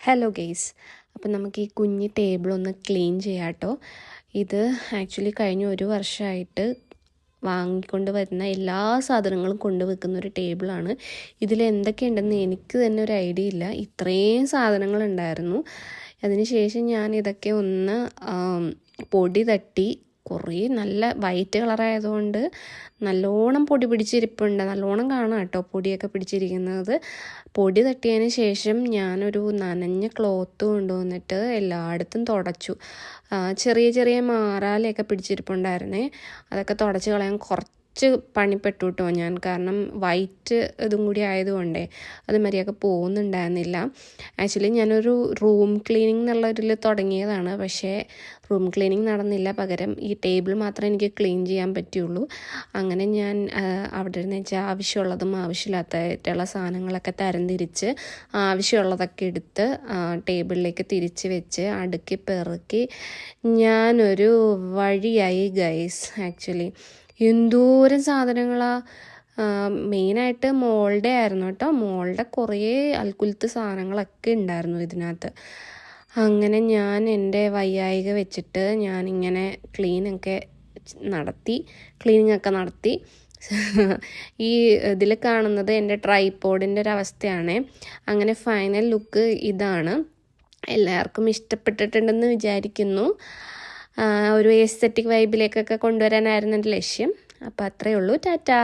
Hello guys, അപ്പം നമുക്ക് ഈ കുഞ്ഞ് ടേബിളൊന്ന് ക്ലീൻ ചെയ്യാം കേട്ടോ. ഇത് ആക്ച്വലി കഴിഞ്ഞ ഒരു വർഷമായിട്ട് വാങ്ങിക്കൊണ്ട് വരുന്ന എല്ലാ സാധനങ്ങളും കൊണ്ടുവെക്കുന്ന ഒരു ടേബിളാണ്. ഇതിൽ എന്തൊക്കെയുണ്ടെന്ന് എനിക്ക് തന്നെ ഒരു ഐഡിയ ഇല്ല. ഇത്രയും സാധനങ്ങളുണ്ടായിരുന്നു. അതിനുശേഷം ഞാൻ ഇതൊക്കെ ഒന്ന് പൊടി തട്ടി, കുറേ നല്ല വൈറ്റ് കളറായതുകൊണ്ട് നല്ലോണം പൊടി പിടിച്ചിരിപ്പുണ്ട്. നല്ലോണം കാണാം കേട്ടോ പൊടിയൊക്കെ പിടിച്ചിരിക്കുന്നത്. പൊടി തട്ടിയതിന് ശേഷം ഞാനൊരു നനഞ്ഞ ക്ലോത്ത് കൊണ്ടുവന്നിട്ട് എല്ലായിടത്തും തുടച്ചു. ചെറിയ ചെറിയ മാറാലയൊക്കെ പിടിച്ചിരിപ്പുണ്ടായിരുന്നേ, അതൊക്കെ തുടച്ച് കളയാൻ കുറച്ച് പണിപ്പെട്ടു കേട്ടോ ഞാൻ. കാരണം വൈറ്റ് ഇതും കൂടി ആയതുകൊണ്ടേ അത് മര്യാദക്ക് പോകുന്നുണ്ടായിരുന്നില്ല. ആക്ച്വലി ഞാനൊരു റൂം ക്ലീനിങ് എന്നുള്ളൊരിൽ തുടങ്ങിയതാണ്, പക്ഷേ റൂം ക്ലീനിങ് നടന്നില്ല. പകരം ഈ ടേബിൾ മാത്രമേ എനിക്ക് ക്ലീൻ ചെയ്യാൻ പറ്റുള്ളൂ. അങ്ങനെ ഞാൻ അവിടെ നിന്ന് വെച്ചാൽ ആവശ്യമുള്ളതും ആവശ്യമില്ലാത്തതായിട്ടുള്ള സാധനങ്ങളൊക്കെ തരംതിരിച്ച് ആവശ്യമുള്ളതൊക്കെ എടുത്ത് ടേബിളിലേക്ക് തിരിച്ച് വെച്ച് അടുക്കി പെറുക്കി ഞാനൊരു വഴിയായി ഗൈസ്. ആക്ച്വലി എന്തോരം സാധനങ്ങളാണ്. മെയിനായിട്ട് മോളുടെ ആയിരുന്നു കേട്ടോ. മോളുടെ കുറേ അൽക്കുലത്ത് സാധനങ്ങളൊക്കെ ഉണ്ടായിരുന്നു ഇതിനകത്ത്. അങ്ങനെ ഞാൻ എൻ്റെ വയ്യായിക വെച്ചിട്ട് ഞാനിങ്ങനെ ക്ലീനിങ്ങൊക്കെ നടത്തി. ഈ ഇതിൽ കാണുന്നത് എൻ്റെ ട്രൈപോഡിൻ്റെ ഒരവസ്ഥയാണ്. അങ്ങനെ ഫൈനൽ ലുക്ക് ഇതാണ്. എല്ലാവർക്കും ഇഷ്ടപ്പെട്ടിട്ടുണ്ടെന്ന് വിചാരിക്കുന്നു. ഒരു എസ്തെറ്റിക് വൈബിലേക്കൊക്കെ കൊണ്ടുവരാനായിരുന്നു എൻ്റെ ലക്ഷ്യം. അപ്പോൾ അത്രയേ ഉള്ളൂ. ടാറ്റാ.